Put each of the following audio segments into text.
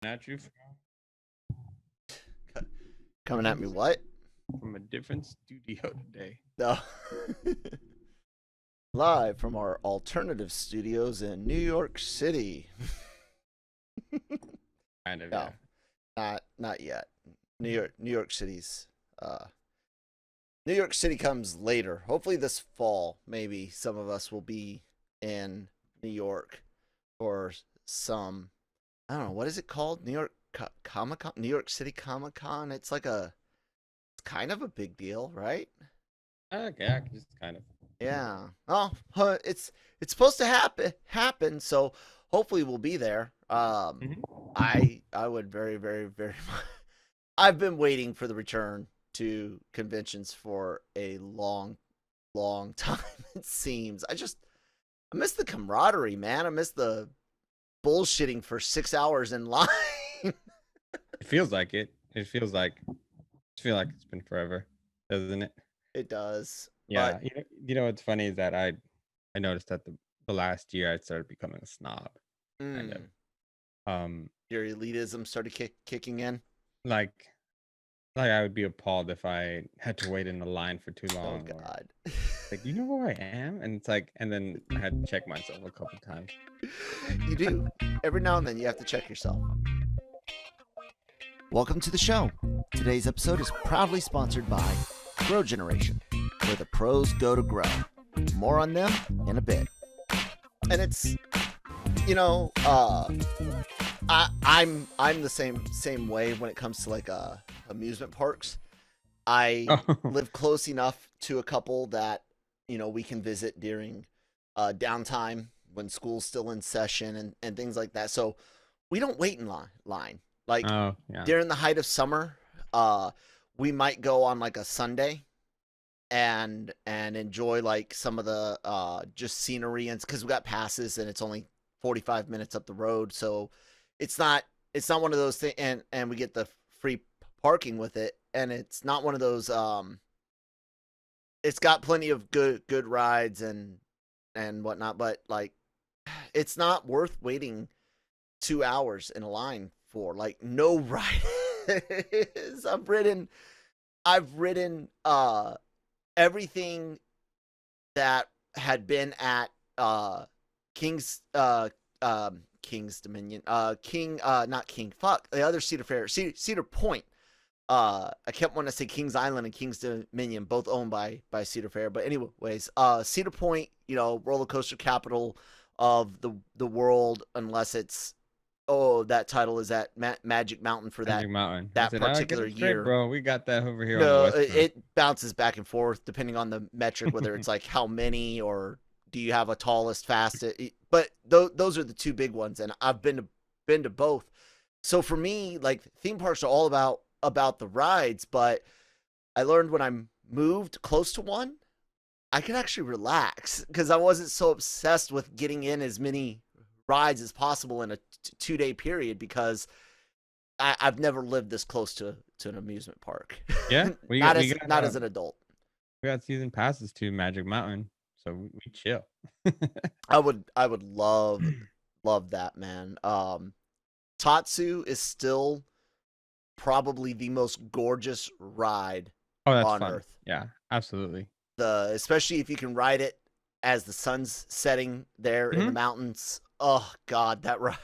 at you Coming at me what? from a different studio today. No. Live from our alternative studios in New York City. Kind of, No, yeah. not yet. New York City's New York City comes later. Hopefully this fall, maybe some of us will be in New York for some, I don't know, what is it called? New York Comic-Con? New York City Comic-Con? It's kind of a big deal, right? Yeah, just kind of. Yeah. Oh, it's supposed to happen, so hopefully we'll be there. I would very, very, very much. I've been waiting for the return to conventions for a long time, it seems. I miss the camaraderie, man. I miss the bullshitting for 6 hours in line. It feels like it. It feels like it's been forever, doesn't it? It does. Yeah. You know what's funny is that I noticed that the last year I started becoming a snob. Kind of. Your elitism started kicking in. Like I would be appalled if I had to wait in the line for too Oh long. God. Like, you know who I am? And it's like, and then I had to check myself a couple times. You do. Every now and then you have to check yourself. Welcome to the show. Today's episode is proudly sponsored by Grow Generation, where the pros go to grow. More on them in a bit. And it's, I'm the same way when it comes to like amusement parks. I live close enough to a couple that we can visit during downtime when school's still in session and things like that. So we don't wait in line. Like during the height of summer, we might go on like a Sunday and enjoy like some of the just scenery, and because we got passes and it's only 45 minutes up the road, so it's not one of those things, and we get the free parking with it, and it's not one of those it's got plenty of good rides and whatnot, but like it's not worth waiting 2 hours in a line for. Like, no ride is. I've ridden everything that had been at King's Dominion, not King, the other Cedar Fair, Cedar Point. I kept wanting to say Kings Island and Kings Dominion, both owned by Cedar Fair. But anyways, Cedar Point, roller coaster capital of the world, unless it's that title is at Magic Mountain for that particular year. Bro, we got that over here. No, on the West it bounces back and forth depending on the metric, whether it's like how many or do you have a tallest, fastest. But those are the two big ones, and I've been to both. So for me, like, theme parks are all about the rides, but I learned when I moved close to one, I could actually relax because I wasn't so obsessed with getting in as many rides as possible in a 2-day period, because I've never lived this close to an amusement park. Yeah, not as an adult. We got season passes to Magic Mountain, so we chill. I would love that, man. Tatsu is still probably the most gorgeous ride on Earth. Yeah, absolutely. Especially if you can ride it as the sun's setting there in the mountains. Oh God, that ride!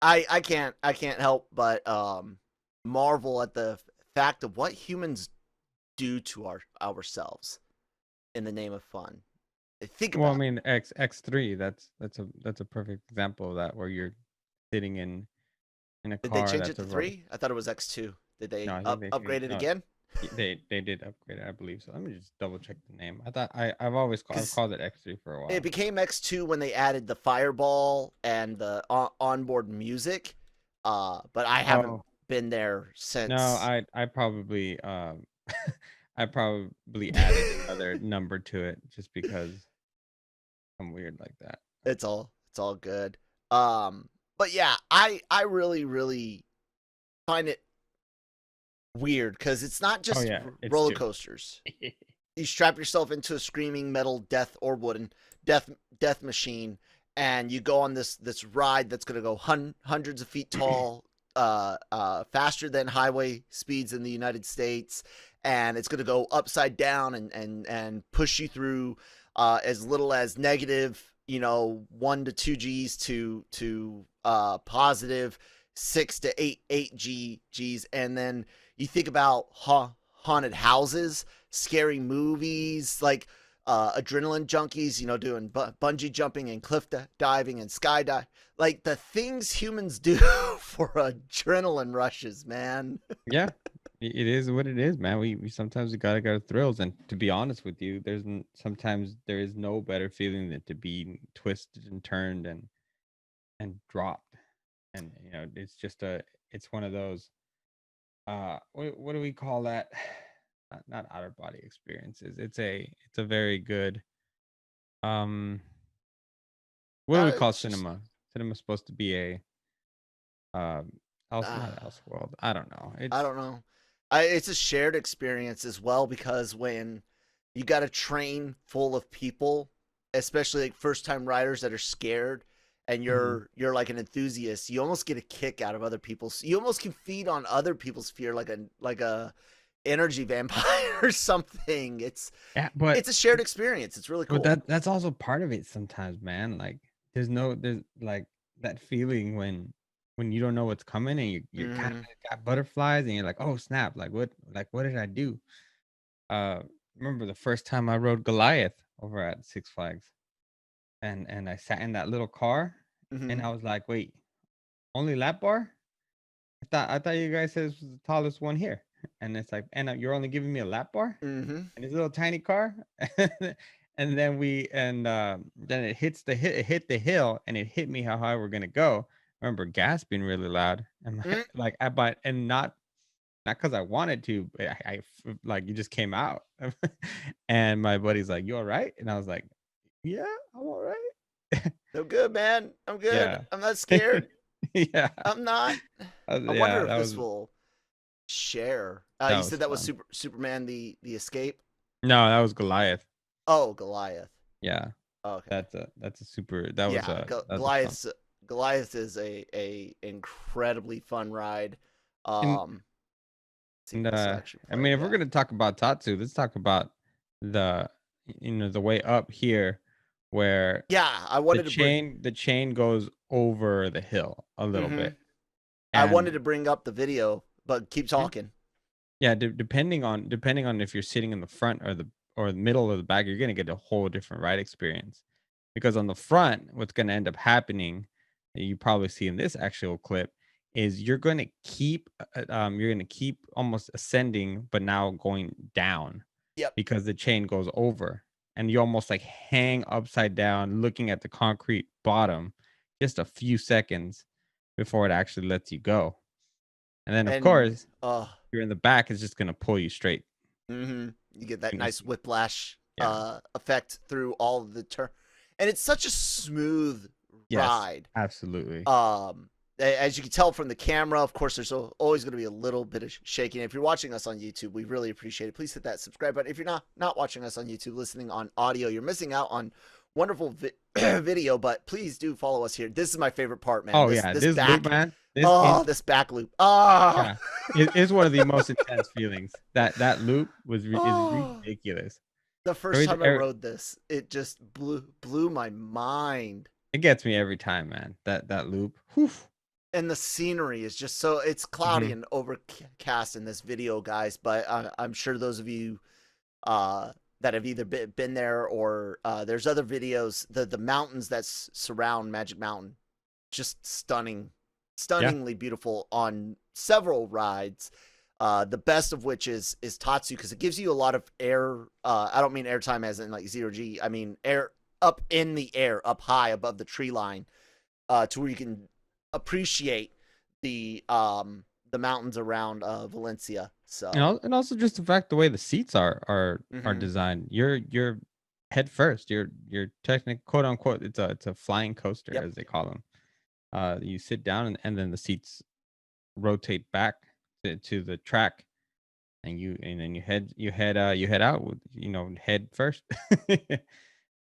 I can't help but marvel at the fact of what humans do to ourselves in the name of fun. Think about. Well, I mean, X3. That's a perfect example of that, where you're sitting in a car. Did they change it to 3? I thought it was X2. Did they upgrade it again? They did upgrade it, I believe so. Let me just double check the name. I thought I've always called it X3 for a while. It became X2 when they added the fireball and the onboard music. But I haven't been there since. No, I probably I probably added another number to it just because I'm weird like that. It's all good. But yeah, I really, really find it weird because it's not just roller coasters. You strap yourself into a screaming metal death or wooden death machine, and you go on this ride that's going to go hundreds of feet tall, faster than highway speeds in the United States, and it's going to go upside down and push you through as little as negative, 1 to 2 Gs to positive 6 to 8 Gs, and then you think about haunted houses, scary movies, like adrenaline junkies, doing bungee jumping and cliff diving and skydive, like the things humans do for adrenaline rushes, man. Yeah, it is what it is, man. We sometimes we gotta go thrills, and to be honest with you, sometimes there is no better feeling than to be twisted and turned and dropped, and it's just it's one of those what do we call that? Not outer body experiences. It's a very good what do we call It's just, cinema? Cinema's supposed to be a else uh, not else world. I don't know. I It's don't know. It's a shared experience as well, because when you got a train full of people, especially like first time riders that are scared, and Mhm. you're like an enthusiast, you almost get a kick out of other people's. You almost can feed on other people's fear, like a energy vampire or something. Yeah, but It's a shared experience. It's really But cool. that's also part of it sometimes, man. Like there's like that feeling when you don't know what's coming and you're kind Hmm. of got butterflies and you're like, oh snap, like what did I do? Uh remember the first time I rode Goliath over at Six Flags and I sat in that little car and Hmm. I was like, wait, only lap bar? I thought you guys said this was the tallest one here. And it's like, and you're only giving me a lap bar? Hmm. In his little tiny car. And then it hit the hill and it hit me how high we're gonna go. I remember gasping really loud and Hmm. like I but and not because I wanted to, but like you just came out. And my buddy's like, "You all right?" And I was like, "Yeah, I'm all right." No good, man. I'm good. Yeah. I'm not scared. Yeah. I'm not. I wonder Yeah, if this will share. that You was said that was fun. Superman the Escape. No, that was Goliath. Oh, Goliath. Yeah. Okay. That's a super that was Yeah, a that's a fun. Goliath is a incredibly fun ride. And Let's see if this will actually I play. mean, if we're Yeah. gonna talk about Tatsu, let's talk about the the way up here where Yeah, I the wanted to bring. chain goes over the hill a little Hmm. bit. I wanted And to bring up the video, but keep yeah, talking. yeah, depending on if you're sitting in the front or the middle or the back, you're gonna get a whole different ride experience. Because on the front, what's gonna end up happening, that you probably see in this actual clip, is you're gonna keep almost ascending, but now going down Yep. because the chain goes over, and you almost like hang upside down, looking at the concrete bottom, just a few seconds before it actually lets you go. And then, of And course, uh you're in the back, it's just gonna pull you straight. you get that And it's nice whiplash yeah. effect through all of the turn. And it's such a smooth Yes, ride. absolutely. As you can tell from the camera, of course, there's always going to be a little bit of shaking. If you're watching us on YouTube, we really appreciate it. Please hit that subscribe button. If you're not watching us on YouTube, listening on audio, you're missing out on wonderful video. But please do follow us here. This is my favorite part, man. Oh, This yeah, this this loop, back, man, this back loop. Oh, yeah, it is one of the most intense feelings. That loop is oh. ridiculous. The first Every time I every rode this, it just blew my mind. It gets me every time, man, that loop. Whew. And the scenery is just so, it's cloudy Mhm. and overcast in this video, guys, but I'm sure those of you that have either been there or there's other videos, the mountains that surround Magic Mountain, just Yeah, stunningly beautiful on several rides. The best of which is Tatsu, because it gives you a lot of air. I don't mean airtime as in like 0 G. I mean air up in the air, up high above the tree line, to where you can appreciate the mountains around Valencia. So, and also just the fact the way the seats are mm-hmm. designed. You're head first. You're technical, quote unquote. It's a flying coaster, Yep. as they call them. You sit down and then the seats rotate back to the track, and then you head out with head first.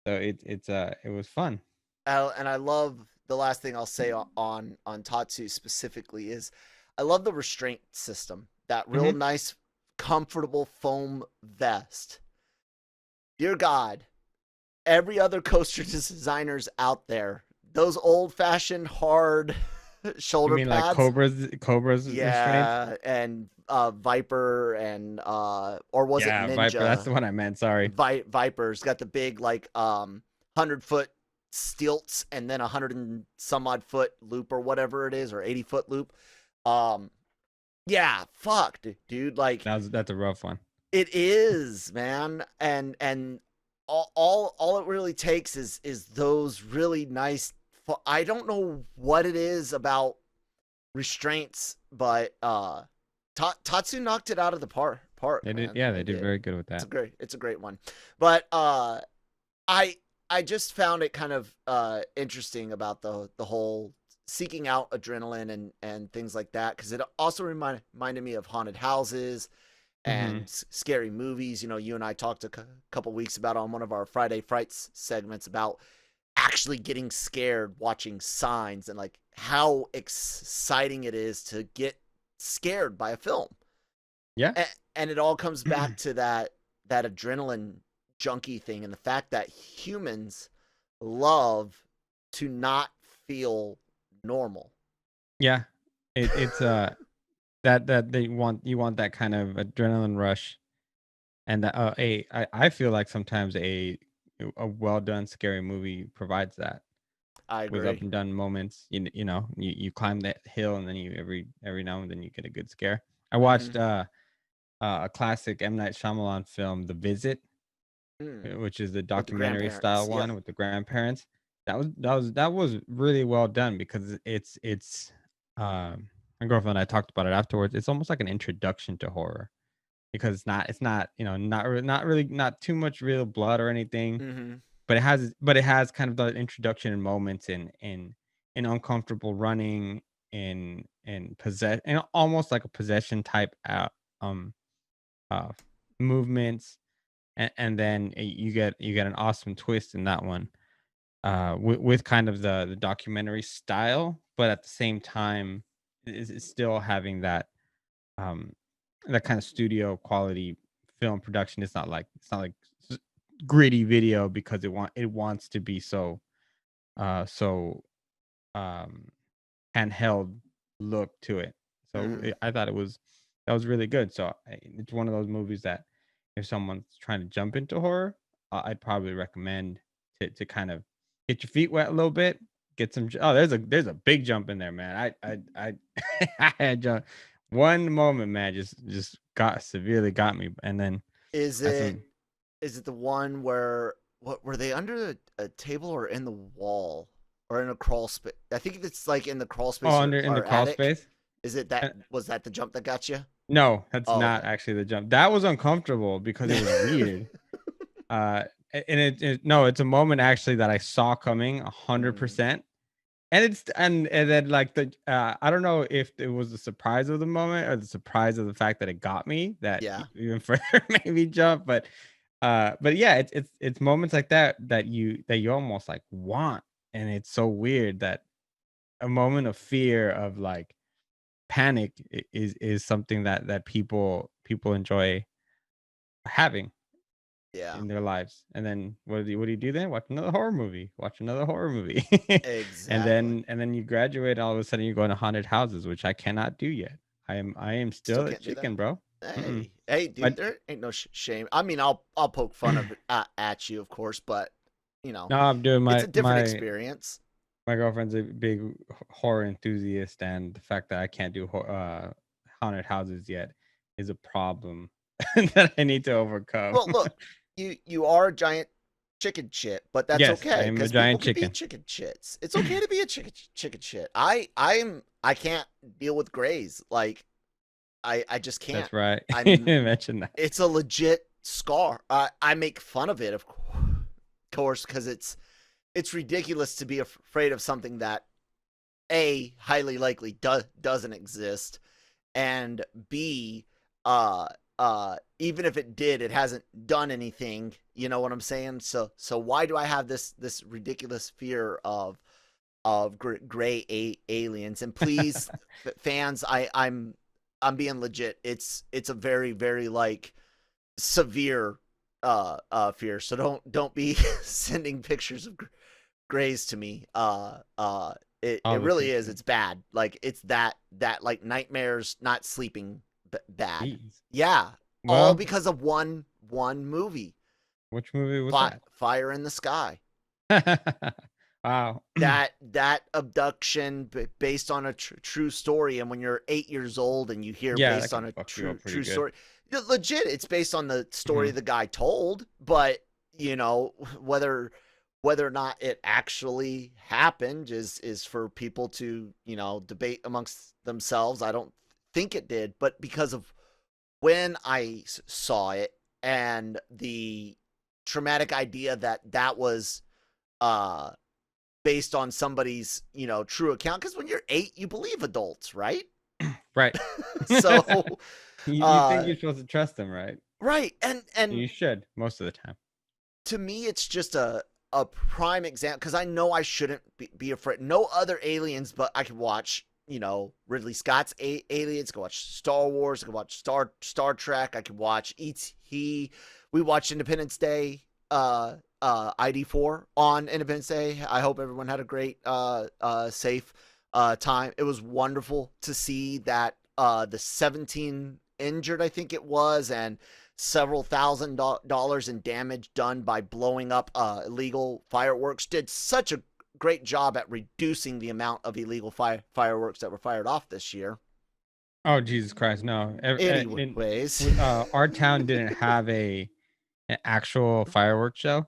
So it was fun. and I love the last thing I'll say on Tatsu specifically is I love the restraint system. That real Hmm. nice, comfortable foam vest. Dear God, every other coaster designers out there, those old fashioned hard You shoulder mean like pads. Cobra's restraints? Yeah, and Viper and or was it Yeah, Viper. That's Ninja? the one I meant. Sorry. Viper's got the big like 100-foot stilts and then 100 and some odd foot loop or whatever it is, or 80-foot loop. Um yeah, fuck, dude, like That's a rough one. it is, man. And all it really takes is those really nice I don't know what it is about restraints, but Tatsu knocked it out of the park, They did, man. yeah, They they did did. very good with that. It's a great one. But I just found it kind of interesting about the whole seeking out adrenaline and things like that, because it also reminded me of haunted houses Hmm. and scary movies. You know, you and I talked a couple weeks about on one of our Friday Frights segments about actually getting scared watching signs and like how exciting it is to get scared by a film. Yeah. And it all comes back to that adrenaline junkie thing, and the fact that humans love to not feel normal. Yeah. It's that they want, you want that kind of adrenaline rush, and that I feel like sometimes a well done scary movie provides that, I with up agree. and down moments. You know, you climb that hill, and then you every now and then you get a good scare. I Mm-hmm. watched a classic M. Night Shyamalan film, The Visit, Mm. which is the With the documentary style grandparents, yeah. one with the grandparents. That was really well done, because it's my girlfriend and I talked about it afterwards. It's almost like an introduction to horror, because it's not not too much real blood or anything, Mm-hmm. but it has kind of the introduction and moments in uncomfortable running, in possess and almost like a possession type um uh movements, and then you get an awesome twist in that one, with kind of the documentary style, but at the same time is still having um that kind of studio quality film production. It's not like s- gritty video, because it wants to be so um handheld look to it. So Mm-hmm. I thought that was really good. So it's one of those movies that, if someone's trying to jump into horror, I'd probably recommend to kind of get your feet wet a little bit, get some. Oh, there's a big jump in there, man. I I had one moment, man, just got me, and then Is that's it some. is it the one where what were they under a table or in the wall or in a crawl space? I think it's like in the crawl Oh, space under in the or crawl attic. space. Is it that was that the jump that got you? No, that's Oh, not okay. actually the jump. That was uncomfortable because it was weird. And no, it's a moment actually that I saw coming Mm, 100%. And then like I don't know if it was the surprise of the moment or the surprise of the fact that it got me that yeah, even further made me jump. But yeah, it's moments like that you almost like want, and it's so weird that a moment of fear, of like panic, is something that people enjoy having yeah, in their lives. And then what do you do then? Watch another horror movie. Watch another horror movie. and exactly. then and then you graduate, all of a sudden you go into haunted houses, which I cannot do yet. I am Still still a can't do that. chicken, bro. Mm-mm. Hey, dude, But there ain't no shame. I mean, I'll poke fun of it at you, of course, but you know, no, I'm doing it's my a different my experience. my girlfriend's a big horror enthusiast, and the fact that I can't do haunted houses yet is a problem that I need to overcome. Well, look, you are a giant chicken shit, but that's Yes, I okay am a because people giant can be chicken. chicken shits. It's okay to be a chicken shit. I can't deal with grays. Like I just can't. That's right. I'm Mention that. it's a legit scar. I make fun of it, of course, because it's ridiculous to be afraid of something that a highly likely doesn't exist, and b uh even if it did, it hasn't done anything. You know what I'm saying? So why do I have this ridiculous fear of gray aliens? And please, fans, I'm being legit. It's a very, very like severe fear. So don't be sending pictures of grays to me. It really is. It's bad. Like it's that like nightmares, not sleeping bad. Jeez. Yeah. Well, all because of one movie. Which movie was that? Fire in the Sky. Wow. that abduction based on a true story, and when you're 8 years old and you hear based on a true story, legit, it's based on the story the guy told, but you know, whether or not it actually happened is for people to, you know, debate amongst themselves. I don't think it did, but because of when I saw it and the traumatic idea that was based on somebody's, you know, true account, because when you're 8, you believe adults, right? Right. So you think you're supposed to trust them, right? Right. And you should most of the time. To me, it's just a prime example, because I know I shouldn't be afraid. No other aliens, but I could watch, you know, Ridley Scott's Aliens. I could watch Star Wars. I could watch Star Trek. I could watch E.T. We watched Independence Day, ID4 on Independence Day. I hope everyone had a great, safe time. It was wonderful to see that the 17 injured, I think it was, and several $1,000s in damage done by blowing up illegal fireworks did such a great job at reducing the amount of illegal fireworks that were fired off this year. Oh, Jesus Christ, no. Anyways, our town didn't have an actual fireworks show.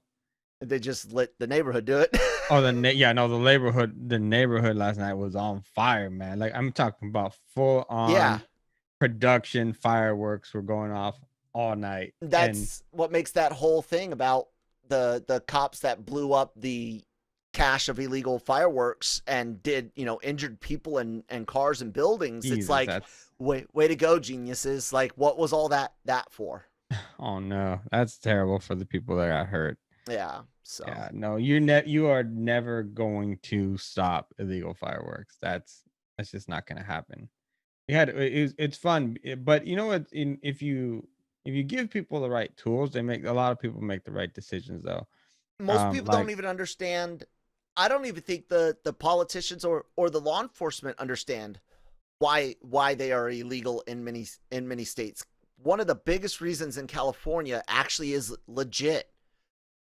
They just let the neighborhood do it. Oh, the neighborhood last night was on fire, man. Like, I'm talking about full on production fireworks were going off all night. That's what makes that whole thing about the cops that blew up the cache of illegal fireworks and did, you know, injured people and cars and buildings. Jesus, it's like, way to go, geniuses. Like, what was all that for? Oh no, that's terrible for the people that got hurt. Yeah. So yeah, no, you are never going to stop illegal fireworks. That's just not going to happen. It's fun, but you know what? If you give people the right tools, a lot of people make the right decisions. Though most people don't even understand. I don't even think the politicians or the law enforcement understand why they are illegal in many states. One of the biggest reasons in California actually is legit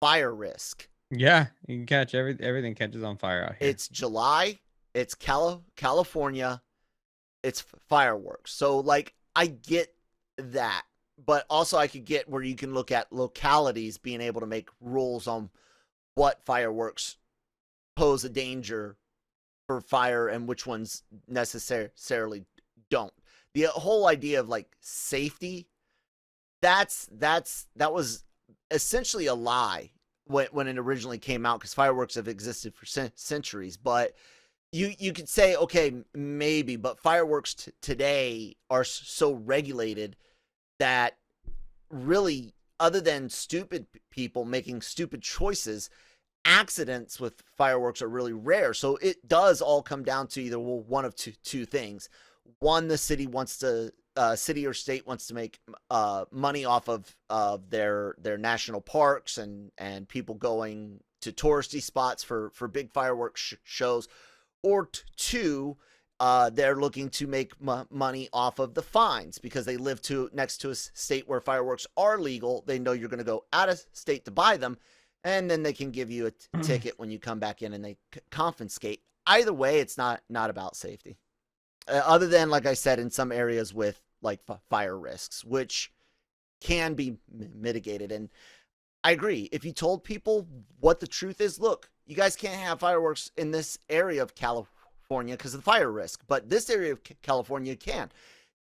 fire risk. Yeah, you can catch everything catches on fire out here. It's July. It's California. It's fireworks. So like, I get that, but also I could get where you can look at localities being able to make rules on what fireworks pose a danger for fire and which ones necessarily don't. The whole idea of like safety, that was essentially a lie when it originally came out, because fireworks have existed for centuries. But you could say, okay, maybe, but fireworks today are so regulated that really, other than stupid people making stupid choices, accidents with fireworks are really rare. So it does all come down to either one of two things. One, the city or state wants to make money off of their national parks and people going to touristy spots for big fireworks shows, or two, they're looking to make money off of the fines because they live next to a state where fireworks are legal. They know you're going to go out of state to buy them, and then they can give you a ticket when you come back in, and they confiscate. Either way, it's not about safety. Other than, like I said, in some areas with like fire risks, which can be mitigated. And I agree. If you told people what the truth is, look, you guys can't have fireworks in this area of California because of the fire risk, but this area of California can.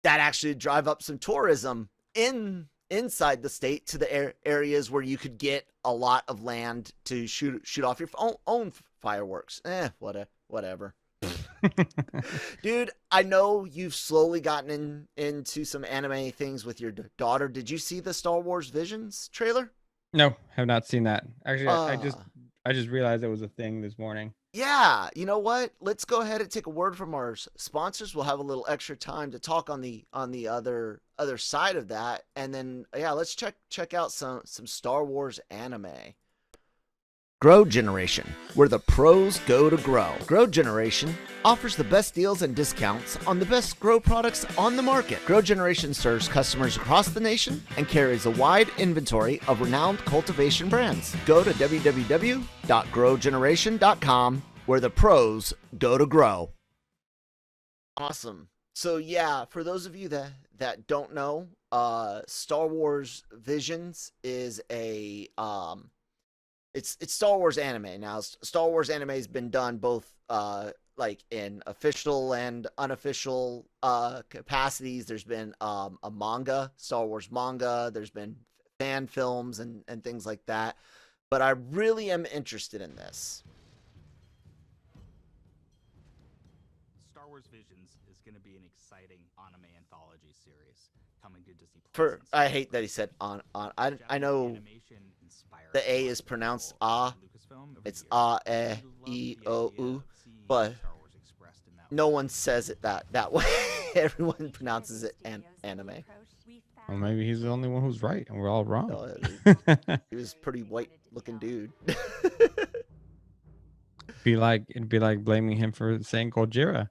That actually drive up some tourism inside the state to the areas where you could get a lot of land to shoot off your own fireworks. Whatever. Dude, I know you've slowly gotten into some anime things with your daughter. Did you see the Star Wars Visions trailer? No, have not seen that. Actually, Uh, I just realized it was a thing this morning. yeah, you know what? Let's go ahead and take a word from our sponsors. We'll have a little extra time to talk on the other side of that, and then yeah, let's check out some Star Wars anime. Grow Generation, where the pros go to grow. Grow Generation offers the best deals and discounts on the best grow products on the market. Grow Generation serves customers across the nation and carries a wide inventory of renowned cultivation brands. Go to www.growgeneration.com, where the pros go to grow. Awesome. So yeah, for those of you that don't know, Star Wars Visions is a it's Star Wars anime. Now, Star Wars anime has been done both like in official and unofficial capacities. There's been a manga, Star Wars manga. There's been fan films and things like that. But I really am interested in this. Star Wars Visions is going to be an exciting anime anthology series coming to Disney Plus. I hate that he said on. I know the A is pronounced ah. It's ah, eh, e, o, u, but no one says it that way. Everyone pronounces it anime. Well, maybe he's the only one who's right, and we're all wrong. No, he was a pretty white-looking dude. It'd be like blaming him for saying Gojira.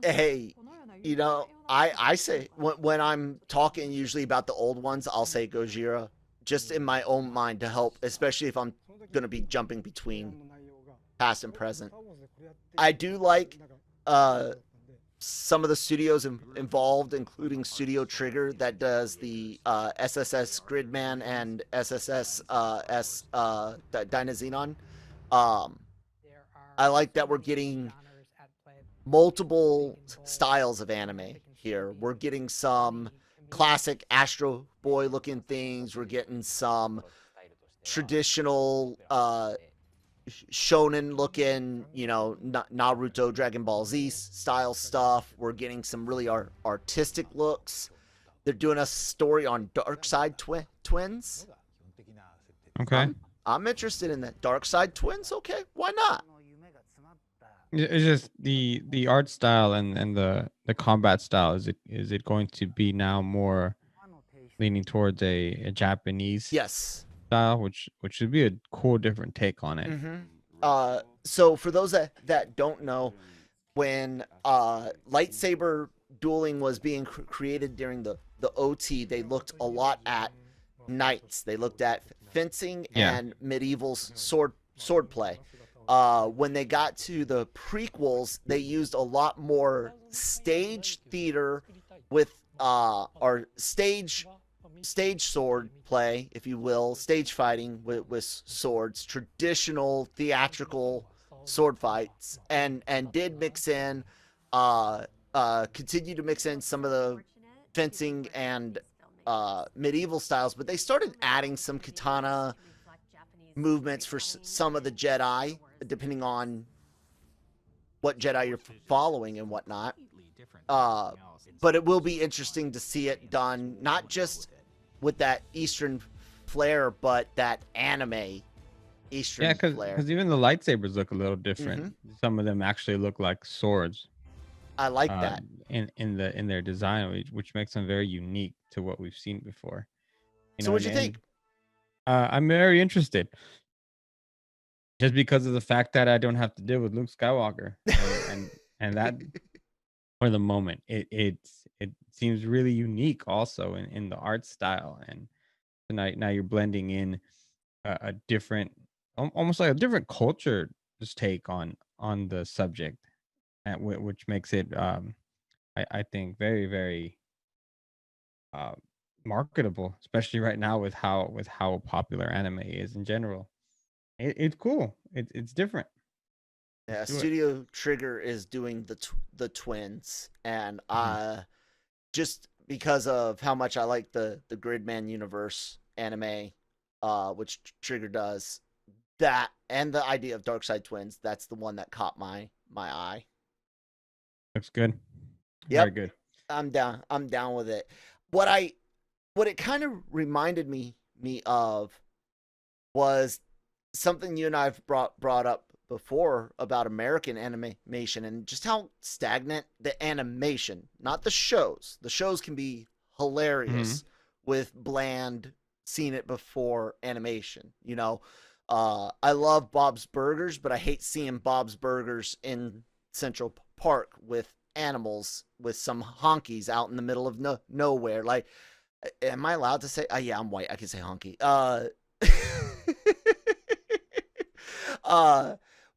Hey, you know, I say when I'm talking usually about the old ones, I'll say Gojira just in my own mind to help, especially if I'm gonna be jumping between past and present. I do like some of the studios involved, including Studio Trigger that does the SSS Gridman and SSS Dynazenon. I like that we're getting multiple styles of anime here. We're getting some classic Astro Boy looking things. We're getting some traditional shonen looking, you know, Naruto, Dragon Ball Z style stuff. We're getting some really artistic looks. They're doing a story on Dark Side Twins. Okay. I'm interested in that. Dark Side Twins? Okay, why not? It's just the art style and the combat style. Is it going to be now more leaning towards a Japanese Yes style, which should be a cool different take on it. Mm-hmm. So for those that don't know, when lightsaber dueling was being created during the OT, they looked a lot at knights. They looked at fencing and medieval sword play. When they got to the prequels, they used a lot more stage theater with or stage sword play, if you will, stage fighting with swords, traditional theatrical sword fights, and did mix in continue to mix in some of the fencing and medieval styles, but they started adding some katana movements for some of the Jedi, depending on what Jedi you're following and whatnot. But it will be interesting to see it done, not just with that Eastern flair, but that anime Eastern flair. Because even the lightsabers look a little different. Mm-hmm. Some of them actually look like swords. I like that in their design, which makes them very unique to what we've seen before. So what'd you think? I'm very interested, just because of the fact that I don't have to deal with Luke Skywalker, and that for the moment, it seems really unique also in the art style, and now you're blending in a different, almost like a different culture take on the subject, which makes it I think very, very marketable, especially right now with how popular anime is in general. It's cool. It's different. Yeah, Studio Trigger is doing the twins, and just because of how much I like the Gridman universe anime, which Trigger does, that and the idea of Dark Side Twins, that's the one that caught my eye. Looks good. Very Yep, good. I'm down. I'm down with it. What it kind of reminded me of was something you and I've brought up before about American animation and just how stagnant the animation, not the shows. The shows can be hilarious with bland, seen it before animation. You know, I love Bob's Burgers, but I hate seeing Bob's Burgers in Central Park with animals with some honkies out in the middle of nowhere. Like, am I allowed to say? Yeah, I'm white. I can say honky. uh,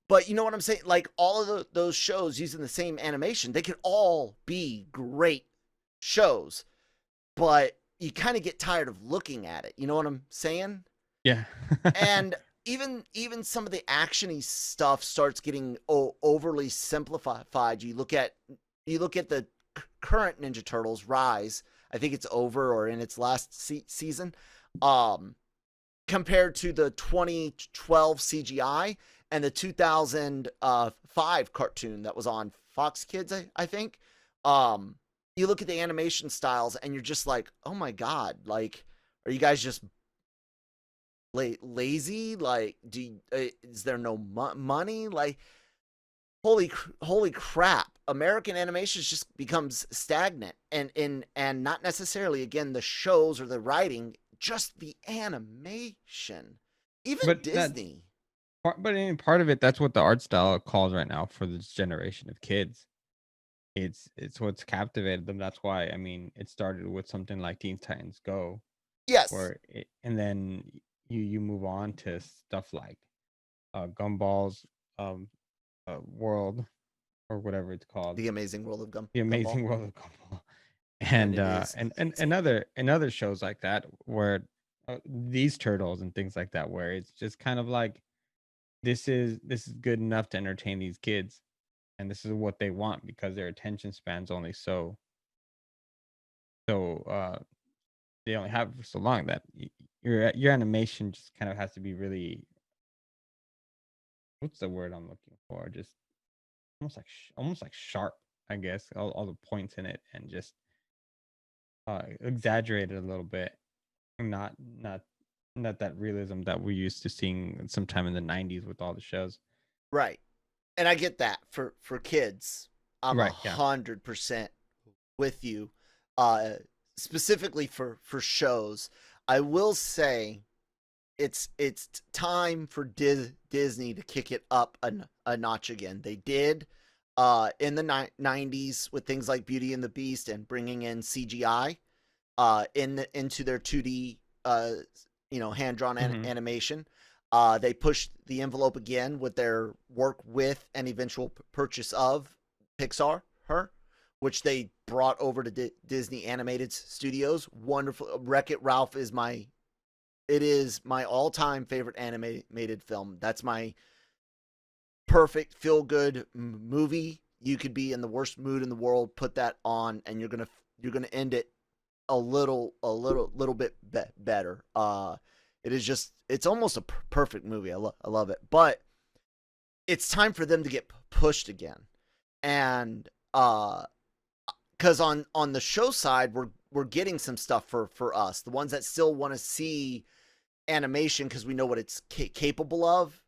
but you know what I'm saying? Like all of those shows using the same animation, they could all be great shows, but you kind of get tired of looking at it. You know what I'm saying? Yeah. And even some of the actiony stuff starts getting overly simplified. You look at the current Ninja Turtles Rise. I think it's over or in its last season. Compared to the 2012 CGI and the 2005 cartoon that was on Fox Kids, I think. You look at the animation styles and you're just like, oh my God, like, are you guys just lazy? Like, is there no money? Like, holy crap. American animation just becomes stagnant and not necessarily, again, the shows or the writing, just the animation. Even But Disney. But in part of it, that's what the art style calls right now for this generation of kids. It's what's captivated them. That's why, I mean, it started with something like Teen Titans Go, Yes. and then you move on to stuff like Gumball's World, or whatever it's called, The Amazing World of The Amazing Gumball. World of Gumball, And and it is. and other shows like that where these turtles and things like that, where it's just kind of like this is good enough to entertain these kids, and this is what they want because their attention span's only so they only have for so long that your animation just kind of has to be really, what's the word I'm looking for, just almost like sharp, I guess, all the points in it, and just exaggerated a little bit, not that realism that we're used to seeing sometime in the 90s with all the shows. Right. And I get that for kids. I'm Right, yeah. 100% with you. Specifically for shows, I will say it's time for Disney to kick it up a notch again. They did in the 90s with things like Beauty and the Beast and bringing in CGI into their 2D hand-drawn animation. They pushed the envelope again with their work with and eventual purchase of Pixar, which they brought over to Disney Animated Studios. Wonderful. Wreck-It Ralph is my all-time favorite animated film. That's my perfect feel-good movie. You could be in the worst mood in the world, put that on, and you're gonna end it a little bit better. It is just, it's almost a perfect movie. I love it, but it's time for them to get pushed again, and because on the show side, we're getting some stuff for us, the ones that still want to see animation because we know what it's capable of.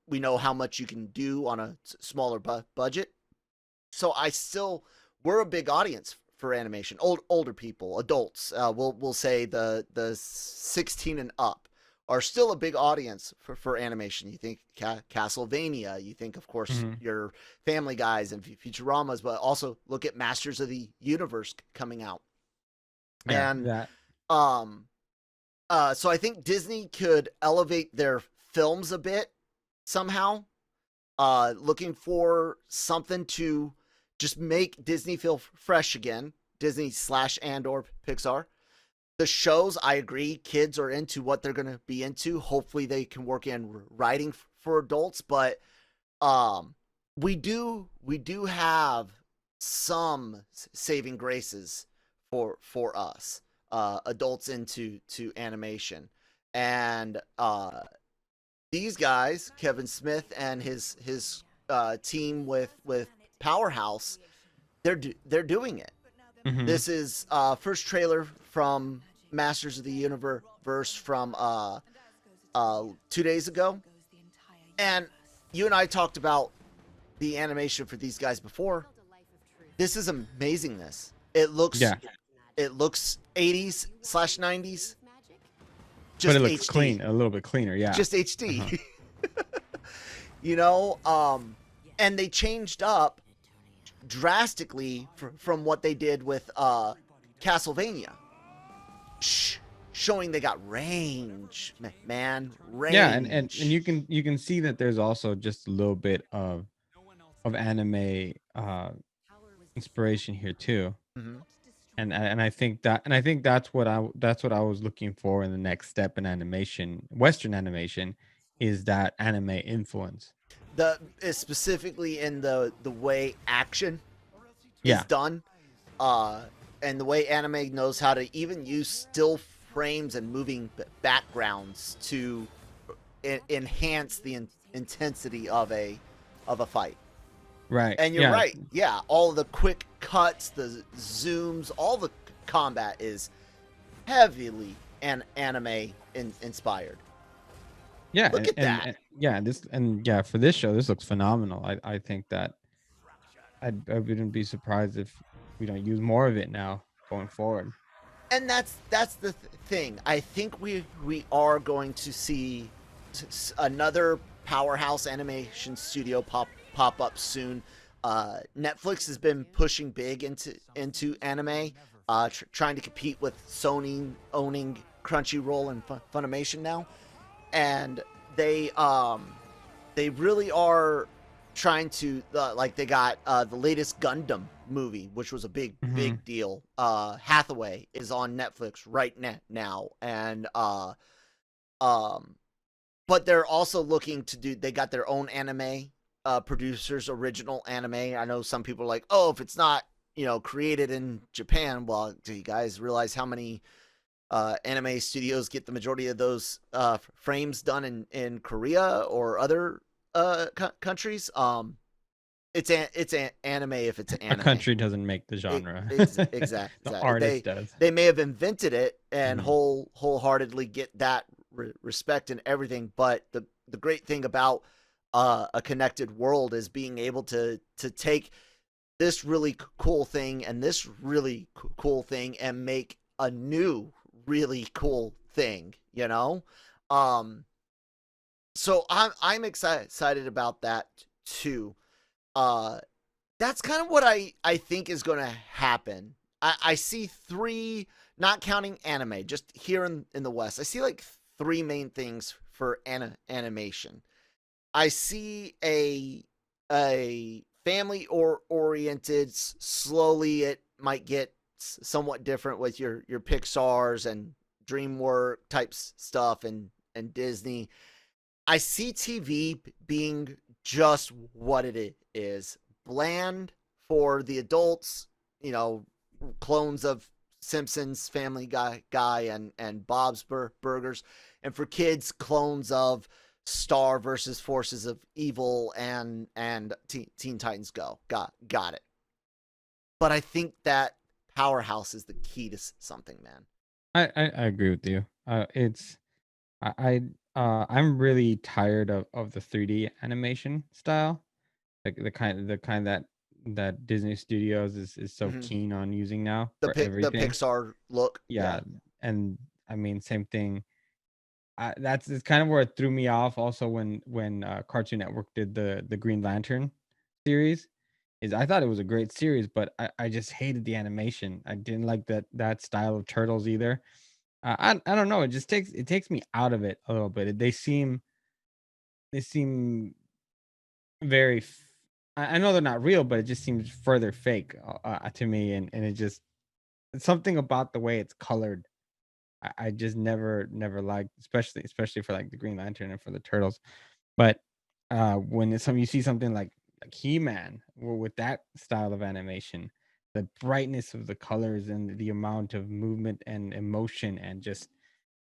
We know how much you can do on a smaller budget. So we're a big audience for animation. Older people, adults, we'll say the 16 and up are still a big audience for animation. You think Castlevania, you think, of course, your Family Guys and Futuramas, but also look at Masters of the Universe coming out. Yeah, and that. So I think Disney could elevate their films a bit somehow. Looking for something to just make Disney feel fresh again. Disney / and or Pixar. The shows, I agree, kids are into what they're going to be into. Hopefully they can work in writing for adults, but we do have some saving graces for us, adults into animation. And these guys, Kevin Smith and his team with Powerhouse, they're doing it. Hmm. This is first trailer from Masters of the Universe from 2 days ago, and you and I talked about the animation for these guys before. This is amazingness. Yeah, It looks 80s slash 90s, but just it looks HD, clean, a little bit cleaner. Yeah. just HD. Uh-huh. you know, and they changed up drastically from what they did with Castlevania, showing they got range, man, range. Yeah, and you can see that there's also just a little bit of anime inspiration here too. Mm-hmm. And I think that's what I was looking for in the next step in animation, Western animation, is that anime influence. The specifically in the way action is Yeah, done, and the way anime knows how to even use still frames and moving backgrounds to enhance the intensity of a fight. right. And you're Yeah, right, yeah, all the quick cuts, the zooms, all the combat is heavily anime inspired. yeah, Look at that. yeah, for this show, this looks phenomenal. I think that I wouldn't be surprised if we don't use more of it now going forward. And that's the thing. I think we are going to see another powerhouse animation studio pop up soon. Netflix has been pushing big into anime, trying to compete with Sony owning Crunchyroll and Funimation now, and they really are trying to like they got the latest Gundam movie, which was a big Hmm. deal. Hathaway is on Netflix right now, and but they're also looking to do. They got their own anime producers, original anime. I know some people are like, oh, if it's not created in Japan, well, do you guys realize how many anime studios get the majority of those frames done in Korea or other countries? It's anime if it's an A anime. country doesn't make the genre. Exactly. The artist does. They may have invented it and Mhm. wholeheartedly get that respect and everything, but the great thing about a connected world is being able to take this really cool thing and this really cool thing and make a new really cool thing. So I'm excited about that too. That's kind of what I think is going to happen. I see three, not counting anime, just here in the West. I see like three main things for animation. I see a family oriented. Slowly, it might get somewhat different with your Pixar's and DreamWorks type stuff and Disney. I see TV being just what it is, bland for the adults, clones of Simpsons, Family Guy and Bob's Burgers, and for kids, clones of Star versus Forces of Evil and Teen Titans Go. Got it. But I think that Powerhouse is the key to something, man. I agree with you. It's I'm really tired of the 3D animation style, like the kind that Disney Studios is so Mm-hmm. keen on using now The for the everything. Pixar look. Yeah, and I mean same thing. That's it's kind of where it threw me off. Also, when Cartoon Network did the Green Lantern series, is I thought it was a great series, but I just hated the animation. I didn't like that style of turtles either. I don't know. It takes me out of it a little bit. They seem very. I know they're not real, but it just seems further fake to me, and it just it's something about the way it's colored. I just never liked, especially for like the Green Lantern and for the turtles. But when it's you see something like He-Man with that style of animation, the brightness of the colors and the amount of movement and emotion and just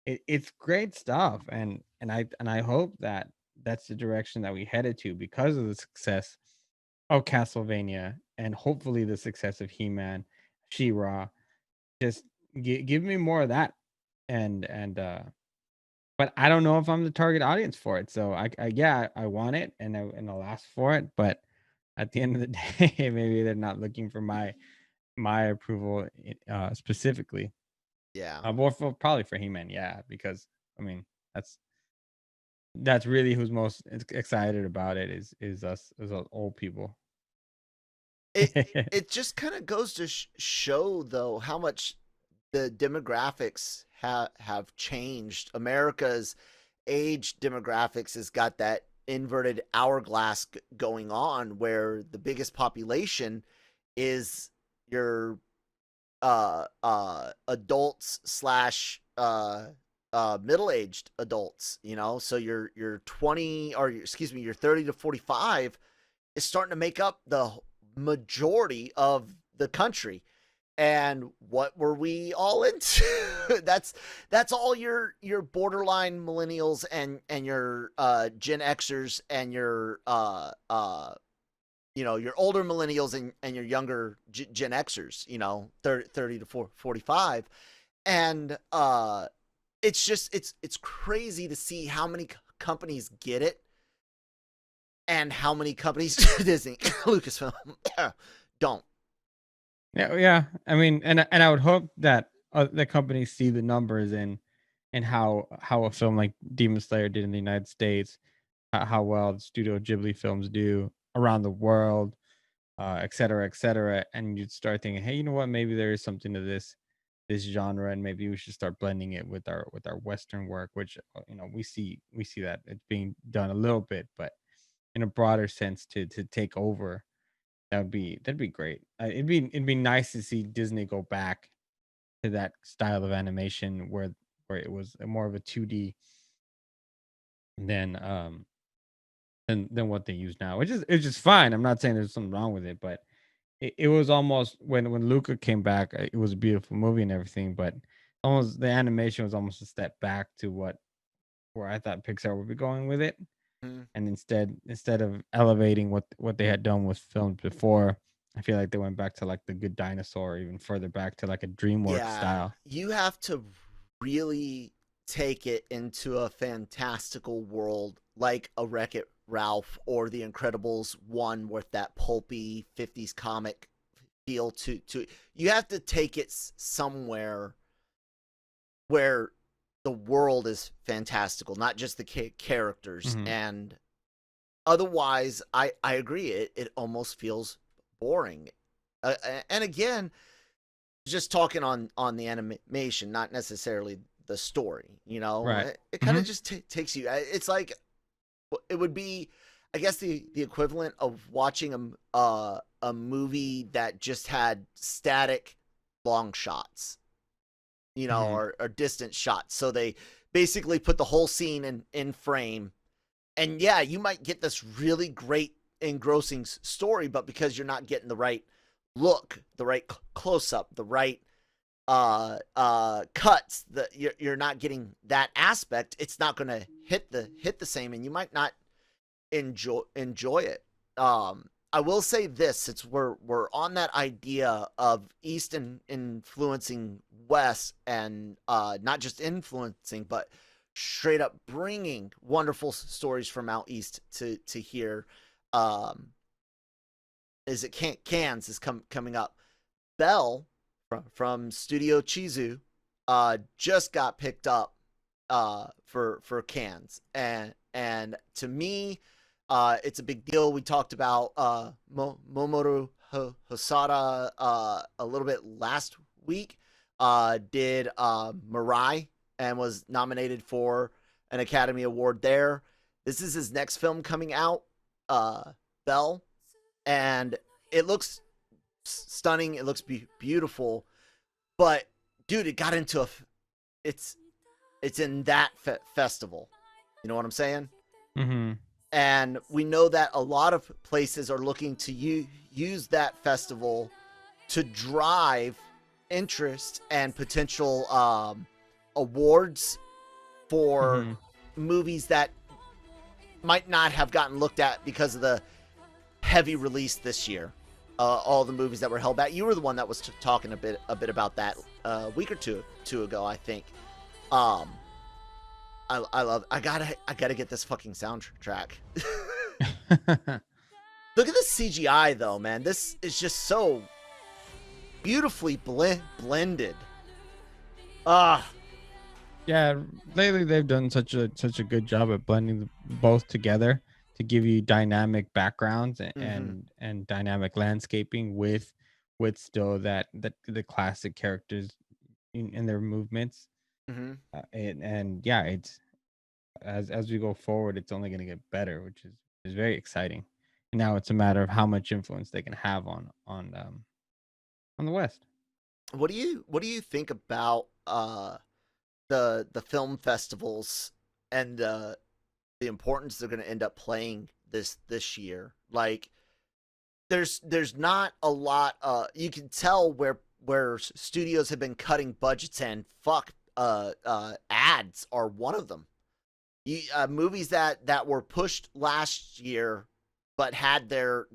it's great stuff. And I hope that that's the direction that we headed to because of the success of Castlevania and hopefully the success of He-Man, She-Ra. Just give me more of that, and but I don't know if I'm the target audience for it. So I want it, and I'll ask for it, but at the end of the day, maybe they're not looking for my approval specifically. Yeah. More for probably for He-Man, yeah, because I mean that's really who's most excited about it is us old people. It just kind of goes to show though how much the demographics have changed. America's age demographics has got that inverted hourglass going on, where the biggest population is your adults slash middle-aged adults, you know. So your 20, or excuse me, your 30 to 45 is starting to make up the majority of the country. And what were we all into? that's all your borderline millennials and your Gen Xers and your your older millennials and your younger Gen Xers, 30 to 45. And it's just it's crazy to see how many companies get it and how many companies Disney, Lucasfilm don't. Yeah. I mean, and I would hope that the companies see the numbers and how a film like Demon Slayer did in the United States, how well the Studio Ghibli films do around the world, et cetera, and you'd start thinking, hey, you know what? Maybe there is something to this genre, and maybe we should start blending it with our Western work, which we see that it's being done a little bit, but in a broader sense to take over. That'd be great. It'd be nice to see Disney go back to that style of animation where it was more of a 2D than than what they use now, which is it's just fine. I'm not saying there's something wrong with it, but it was almost when Luca came back, it was a beautiful movie and everything, but almost the animation was almost a step back to where I thought Pixar would be going with it. Mm. And instead of elevating what they had done with films before, I feel like they went back to like The Good Dinosaur, or even further back to like a DreamWorks style. You have to really take it into a fantastical world like a Wreck-It Ralph or The Incredibles 1 with that pulpy 50s comic feel to you have to take it somewhere where the world is fantastical, not just the characters. Mhm. And otherwise, I agree. It almost feels boring. And again, just talking on the animation, not necessarily the story. Right. It kind of Mhm. just takes you. It's like it would be, I guess, the equivalent of watching a movie that just had static long shots. Mhm. Or distant shots. So they basically put the whole scene in frame. And yeah, you might get this really great engrossing story, but because you're not getting the right look, the right close up, the right cuts, you're not getting that aspect, it's not going to hit the same, and you might not enjoy it. I will say this, since we're on that idea of East influencing West, and not just influencing, but straight up bringing wonderful stories from out East to here. Is it Cans is coming up? Bell from Studio Chizu just got picked up for Cans, and to me, it's a big deal. We talked about Momoru Hosada a little bit last week. Did Mirai and was nominated for an Academy Award there. This is his next film coming out, Bell, and it looks stunning. It looks beautiful, but dude, it got into it's in that festival. You know what I'm saying? Mhm. And we know that a lot of places are looking to use that festival to drive interest and potential awards for Mhm. movies that might not have gotten looked at because of the heavy release this year. all the movies that were held back. You were the one that was talking a bit about that a week or two ago, I think. Um, I love. I gotta get this fucking soundtrack. Look at the CGI though, man. This is just so beautifully blended. Ah, Yeah, lately they've done such a good job at blending both together to give you dynamic backgrounds mm-hmm, and dynamic landscaping with still that the classic characters in their movements. mm-hmm. And yeah, it's as we go forward, it's only going to get better, which is very exciting. And now it's a matter of how much influence they can have on the West. What do you think about the film festivals and the importance they're going to end up playing this year? Like, there's not a lot. You can tell where studios have been cutting budgets, and ads are one of them. Movies that were pushed last year, but had their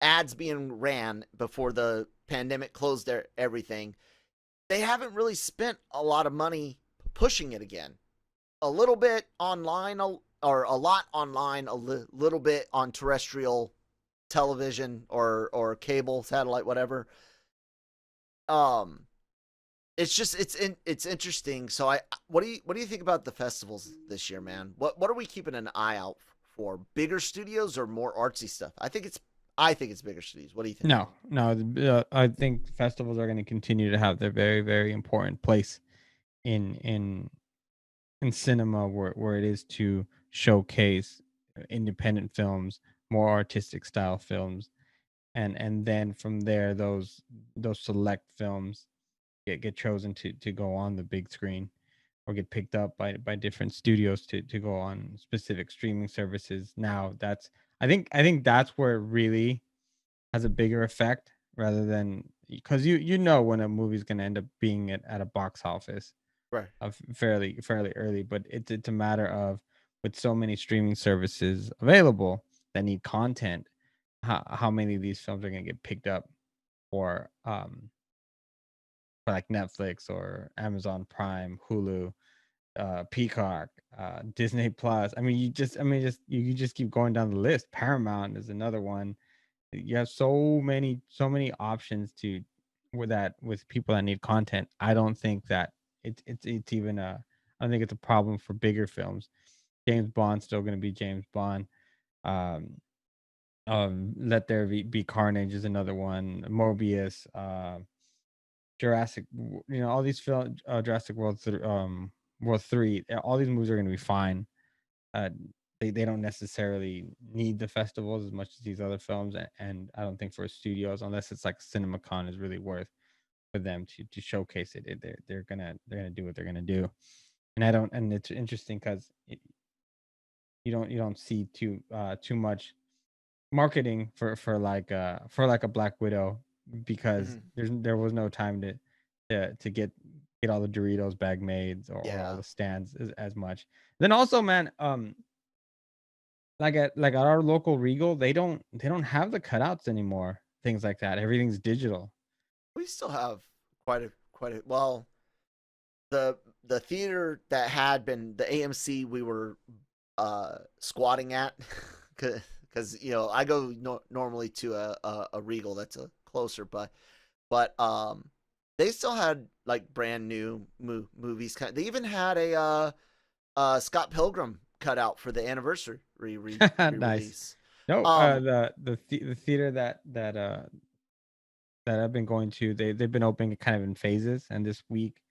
ads being ran before the pandemic closed everything. They haven't really spent a lot of money pushing it again. A little bit online, or a lot online, little bit on terrestrial television or cable, satellite, whatever. Um, it's interesting. So what do you think about the festivals this year, man? What are we keeping an eye out for? Bigger studios or more artsy stuff? I think it's bigger studios. What do you think? No. I think festivals are going to continue to have their very, very important place in cinema, where it is to showcase independent films, more artistic style films, and then from there, those select films get chosen to go on the big screen or get picked up by different studios to go on specific streaming services. Now that's I think that's where it really has a bigger effect, rather than, because you know when a movie's going to end up being at a box office Right. of fairly early. But it's a matter of, with so many streaming services available that need content, how many of these films are going to get picked up for like Netflix or Amazon Prime, Hulu, Peacock, Disney Plus. I mean, you just keep going down the list. Paramount is another one. You have so many options to with people that need content. I don't think that it's even a I don't think it's a problem for bigger films. James Bond's still going to be James Bond. Um, Let There Be Carnage is another one. Mobius, all these films, Jurassic World, World 3, all these movies are going to be fine. Uh, they don't necessarily need the festivals as much as these other films, and I don't think for studios, unless it's like CinemaCon, is really worth for them to showcase it. They're gonna do what they're gonna do, and I don't. And it's interesting because you don't see too much marketing for like a Black Widow, because Mm-hmm. there was no time to get all the Doritos bag maids or all Yeah. the stands as much. Then also, man, like at our local Regal, they don't have the cutouts anymore. Things like that. Everything's digital. We still have quite a well, the theater that had been the AMC we were squatting at, because I go normally to a Regal that's a closer, but they still had like brand new movies. They even had a Scott Pilgrim cut out for the anniversary Nice. re-release. No, Um, the theater that I've been going to, they've been opening it kind of in phases, and this week,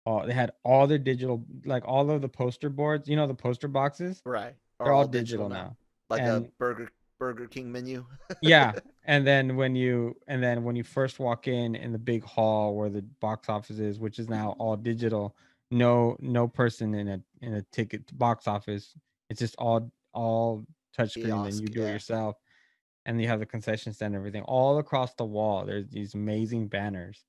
they had all their digital, like all of the poster boards, the poster boxes, right, they're are all all digital digital now, now. like a And Burger King menu. yeah, and then when you first walk in the big hall where the box office is, which is now all digital, no person in a ticket box office. It's just all touchscreen, and you Kiosk, do it yeah. yourself. And you have the concession stand and everything all across the wall. There's these amazing banners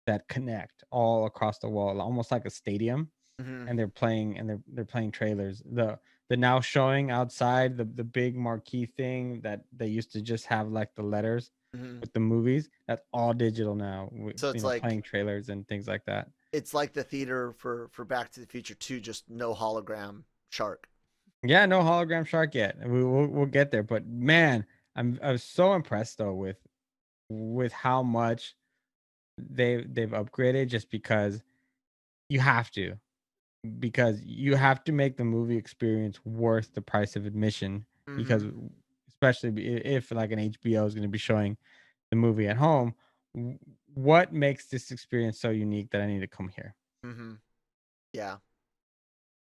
that connect all across the wall, almost like a stadium, Hmm. and they're playing trailers. The the now showing outside, the big marquee thing that they used to just have like the letters Mhm. with the movies, that's all digital now, So it's like playing trailers and things like that. it's like the theater for Back to the Future 2, just no hologram shark. Yeah, no hologram shark yet. We'll get there, but man, I was so impressed though with how much they've upgraded, just you have to because you have to make the movie experience worth the price of admission, because Mhm. especially if like an HBO is going to be showing the movie at home, what makes this experience so unique that I need to come here? Mhm. Yeah.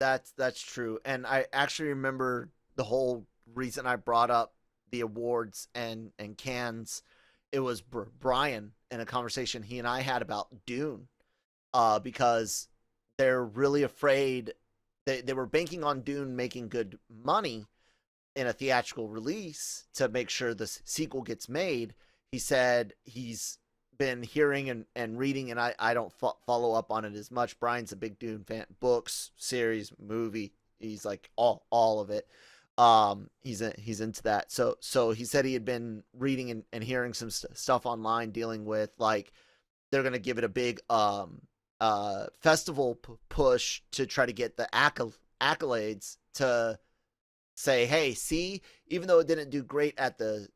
That's true. And I actually remember the whole reason I brought up the awards and cans. It was Brian in a conversation he and I had about Dune, because they're really afraid. They were banking on Dune making good money in a theatrical release to make sure the sequel gets made. He said he's been hearing and reading, and I don't follow up on it as much. Brian's a big Dune fan, books, series, movie. He's like all of it. He's into that. So he said he had been reading and hearing some stuff online dealing with, like, they're gonna give it a big festival push to try to get the accolades to say, hey, see, even though it didn't do great at the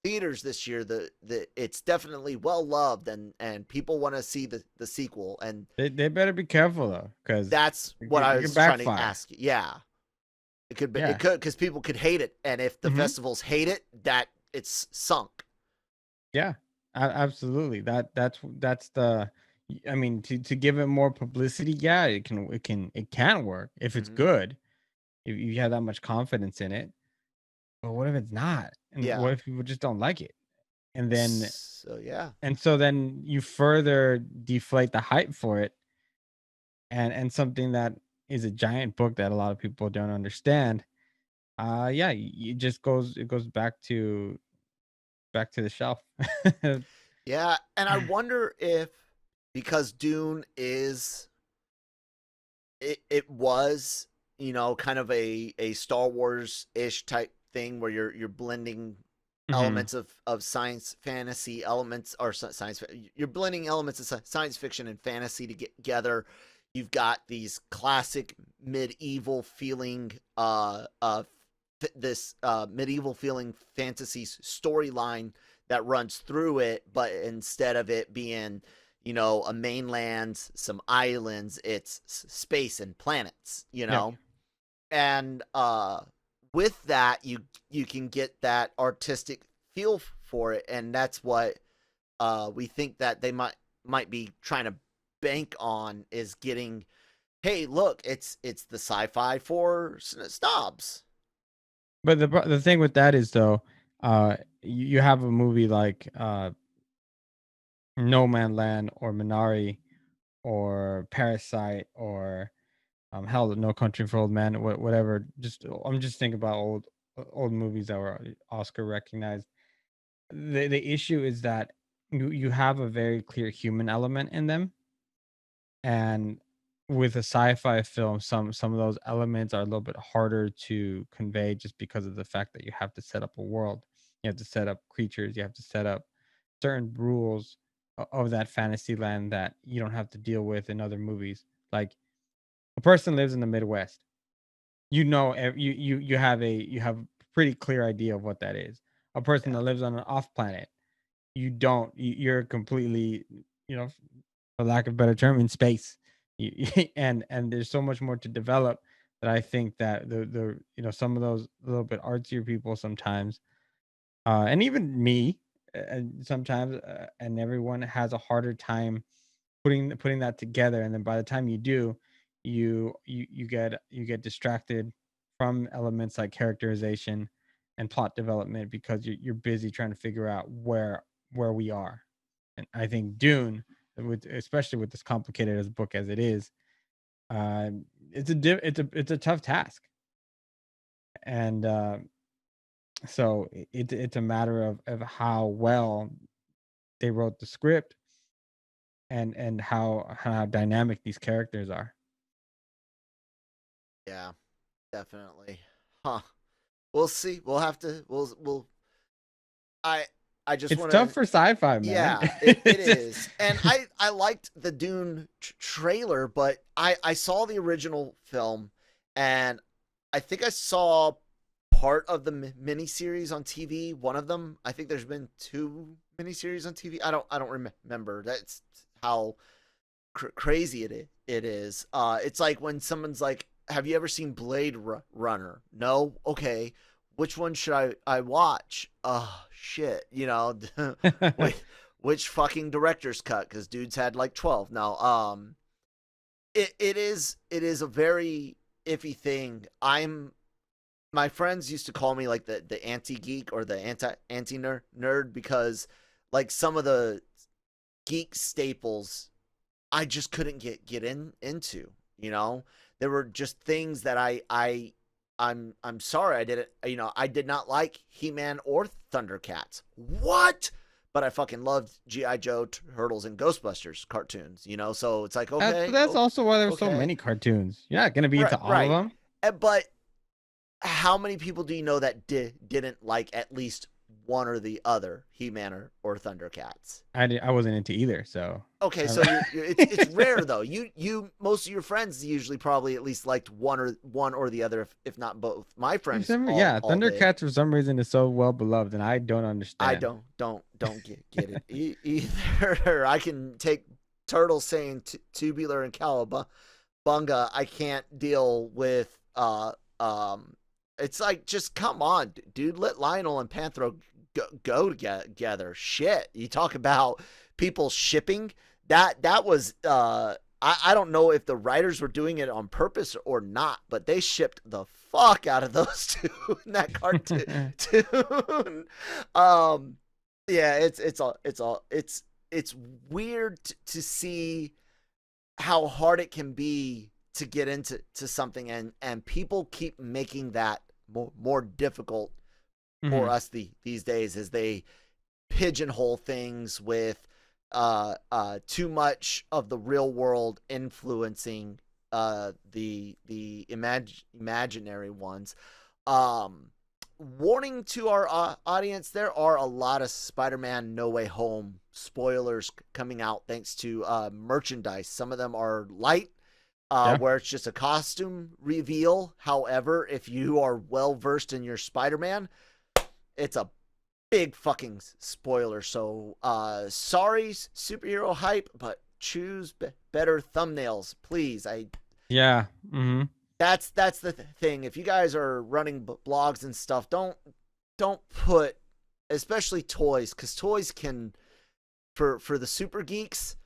theaters this year, the it's definitely well loved, and people want to see the sequel, and They better be careful though, because that's what I it could was trying to backfire. ask. Yeah, it Yeah. could, because people could hate it, and if the Hmm. festivals hate it, that it's sunk. Yeah, absolutely. That's the. I mean, to give it more publicity, yeah, it can work if it's Mm-hmm. good. If you have that much confidence in it, but what if it's not? And Yeah. what if people just don't like it? And then So yeah. and so then you further deflate the hype for it, and something that is a giant book that a lot of people don't understand. Yeah, it goes back to the shelf. Yeah, and I wonder if, because Dune is, it was, kind of a Star Wars ish type thing where you're blending Hmm. elements of science fantasy elements, or science, you're blending elements of science fiction and fantasy together. You've got these classic medieval feeling this medieval feeling fantasy storyline that runs through it, but instead of it being, a mainland, some islands, it's space and planets, Yep. and with that, you can get that artistic feel for it, and that's what we think that they might be trying to bank on, is getting, hey, look, it's the sci-fi for snobs. But the thing with that is though, you have a movie like No Man Land or Minari or Parasite or hell, No Country for Old Men, whatever. I'm just thinking about old movies that were Oscar recognized. The issue is that you have a very clear human element in them, and with a sci-fi film, some of those elements are a little bit harder to convey, just because of the fact that you have to set up a world, you have to set up creatures, you have to set up certain rules of that fantasy land that you don't have to deal with in other movies. Like, a person lives in the Midwest, you have a pretty clear idea of what that is. A person Yeah. that lives on an off planet, you don't. You're completely, you know, for lack of a better term, in space. And there's so much more to develop, that I think that some of those little bit artsier people sometimes, and even me, sometimes, and everyone has a harder time putting that together. And then by the time you do, you get distracted from elements like characterization and plot development, because you're busy trying to figure out where we are. And I think Dune, especially with as complicated as a book as it is, uh, it's a tough task. And so it's a matter of how well they wrote the script, and how dynamic these characters are. Yeah. Definitely. Huh. We'll see. We'll have to. I I just It's want tough to. for sci-fi, man. Yeah, it It's just is. And I liked the Dune trailer, but I saw the original film, and I think I saw part of the miniseries on TV. One of them. I think there's been two miniseries on TV. I don't remember. That's how crazy it is. It's like when someone's like, "Have you ever seen Blade Runner?" No. Okay. Which one should I watch? Oh shit, wait, which fucking director's cut? Because dudes had like 12. No, it is a very iffy thing. My friends used to call me like the anti geek or the anti nerd because like some of the geek staples I just couldn't get into. There were just things that I'm sorry I didn't. I did not like He-Man or Thundercats. What? But I fucking loved G.I. Joe, Turtles, and Ghostbusters cartoons. So it's like okay, that's also why there's so okay, many cartoons. You're not gonna be right, into all of right. them. But how many people do you know that didn't like at least one or the other, He-Man or Thundercats? I wasn't into either, so Okay, so it's rare though. You most of your friends usually probably at least liked one or the other, if not both. My friends yeah, all did. Thundercats for some reason is so well beloved, and I don't I understand. don't get it either. I can take Turtles saying tubular and cowabunga. I can't deal with It's like just come on, dude. Let Lionel and Panthro go together. Shit, you talk about people shipping. That was I don't know if the writers were doing it on purpose or not, but they shipped the fuck out of those two in that cartoon. Yeah, it's weird to see how hard it can be to get into something, and people keep making that more difficult for us these days as they pigeonhole things with too much of the real world influencing the imaginary ones. Warning to our audience: there are a lot of Spider-Man No Way Home spoilers coming out thanks to merchandise. Some of them are light, Yeah. where it's just a costume reveal. However, if you are well versed in your Spider-Man, it's a big fucking spoiler. So sorry, superhero hype, but choose better thumbnails, please. Yeah. Mm-hmm. That's the thing. If you guys are running blogs and stuff, don't put, especially toys, because toys can, for the super geeks,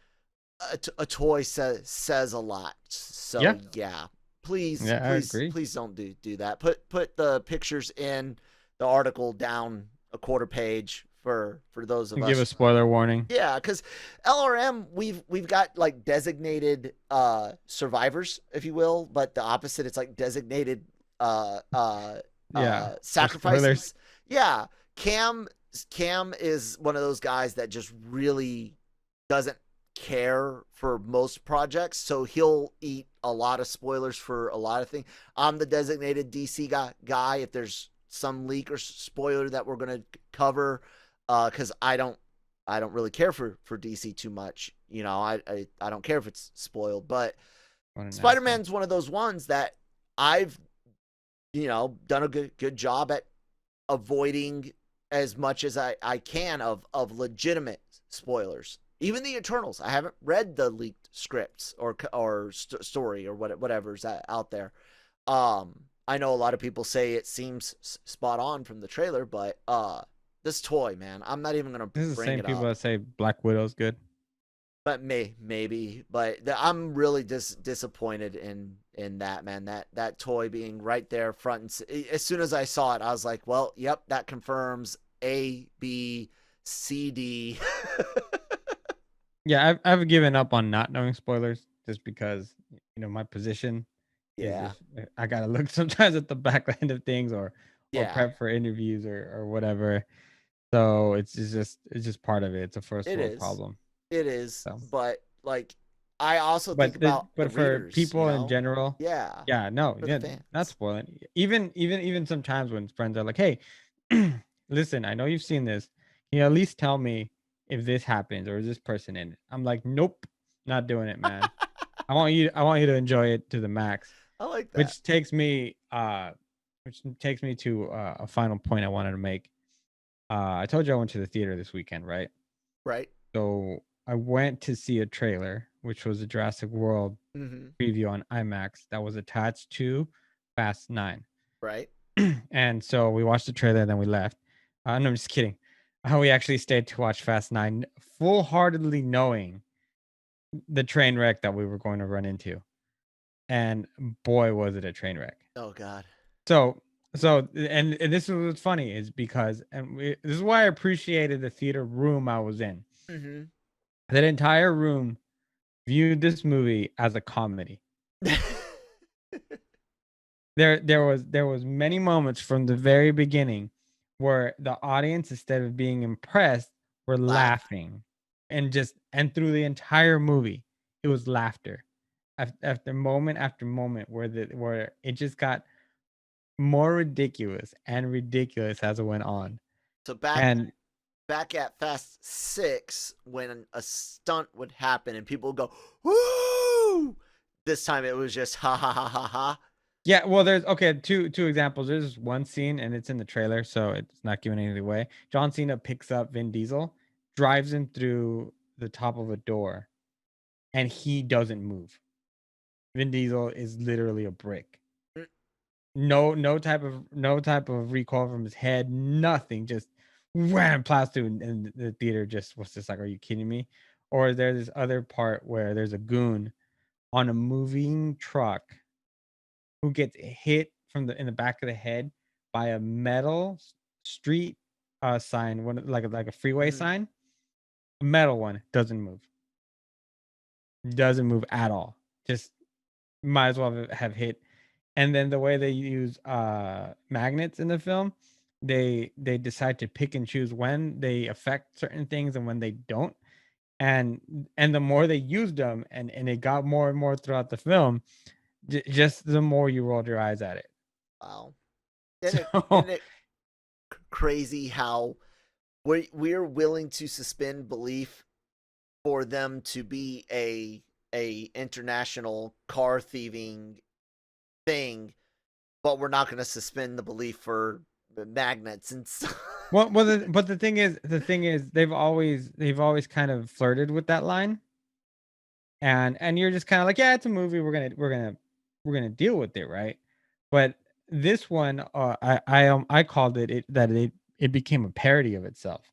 a toy says a lot. So yeah, please, Yeah, I please, agree. please don't do that. Put the pictures in the article down a quarter page for those of us. Give a spoiler warning. Yeah, because LRM, we've got like designated survivors, if you will, but the opposite, it's like designated sacrifices. Yeah, Cam is one of those guys that just really doesn't care for most projects, so he'll eat a lot of spoilers for a lot of things. I'm the designated DC guy if there's some leak or spoiler that we're gonna cover, because I don't really care for DC too much. I don't care if it's spoiled, but Spider-Man's one of those ones that I've done a good job at avoiding as much as I can of legitimate spoilers. Even the Eternals, I haven't read the leaked scripts or story or whatever's out there. I know a lot of people say it seems spot on from the trailer, but this toy, man, I'm not even gonna bring it up. This is the same people that say Black Widow's good. But maybe, but I'm really disappointed in that, man. That toy being right there front and as soon as I saw it, I was like, well, yep, that confirms A, B, C, D. Yeah, I've given up on not knowing spoilers just because my position. Yeah. I gotta look sometimes at the back end of things or Yeah. prep for interviews or whatever. So it's just part of it. It's a first world problem. It is, So. but like I also think about the but for readers, people in general, Yeah. yeah, no, For the yeah, not fans. spoiling. Even sometimes when friends are like, "Hey, listen, I know you've seen this. Can you at least tell me if this happens or is this person in it?" I'm like, "Nope, not doing it, man. I want you to enjoy it to the max." I like that. Which takes me to a final point I wanted to make. I told you I went to the theater this weekend, right? Right. So I went to see a trailer, which was a Jurassic World Mm-hmm. preview on IMAX that was attached to Fast 9. Right. And so we watched the trailer and then we left. No, I'm just kidding. We actually stayed to watch Fast 9, full heartedly knowing the train wreck that we were going to run into. And boy, was it a train wreck. Oh God. So, and this is what's funny is because, this is why I appreciated the theater room I was in. Mm-hmm. That entire room viewed this movie as a comedy. There was many moments from the very beginning where the audience, instead of being impressed, were laughing, and through the entire movie it was laughter after moment where it just got more ridiculous and ridiculous as it went on. So And back at Fast 6, when a stunt would happen and people would go, "Woo!" This time it was just ha ha ha ha ha. yeah, well, there's two examples. There's one scene, and it's in the trailer, so it's not giving anything away. John Cena picks up Vin Diesel, drives him through the top of a door, and he doesn't move. Vin Diesel is literally a brick. No type of recoil from his head, nothing. Just wham, plows through, and the theater just was just like, "Are you kidding me?" Or there's this other part where there's a goon on a moving truck who gets hit in the back of the head by a metal street sign, one like a freeway sign. A metal one doesn't move at all. Just might as well have hit. And then the way they use magnets in the film, they decide to pick and choose when they affect certain things and when they don't. And the more they used them, and it got more and more throughout the film, just the more you rolled your eyes at it. Wow. So, Isn't it crazy how we're willing to suspend belief for them to be a international car thieving thing, but we're not going to suspend the belief for the magnets and stuff. but the thing is, they've always kind of flirted with that line, and you're just kind of like, yeah, it's a movie. We're gonna deal with it, right? But this one, I called that it became a parody of itself.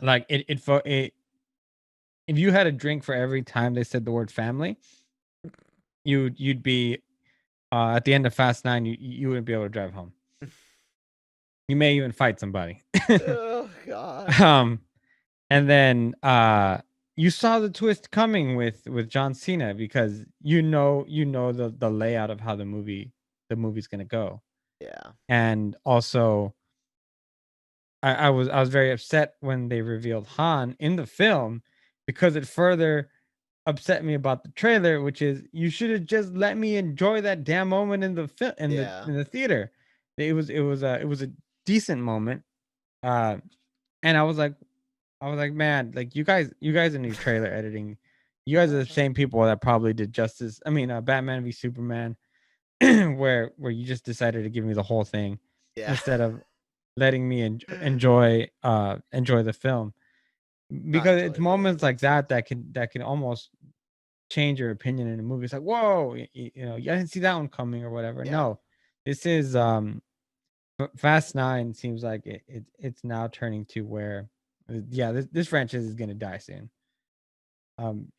Like it if you had a drink for every time they said the word family, you'd be at the end of Fast 9, you wouldn't be able to drive home. You may even fight somebody. Oh God. And then you saw the twist coming with John Cena, because you know the layout of how the movie's gonna go. Yeah. And also, I was very upset when they revealed Han in the film, because it further upset me about the trailer, which is, you should have just let me enjoy that damn moment in the film in the theater. It was a decent moment, and I was like, man, like, you guys in your trailer editing, you guys are the same people that probably did Batman v Superman, where you just decided to give me the whole thing Yeah. instead of letting me enjoy the film, Not because enjoy it's it, but moments enjoy like that can almost change your opinion in a movie. It's like, whoa, I didn't see that one coming or whatever. Yeah. No, this is Fast 9 seems like it's now turning to where, yeah, this franchise is gonna die soon. And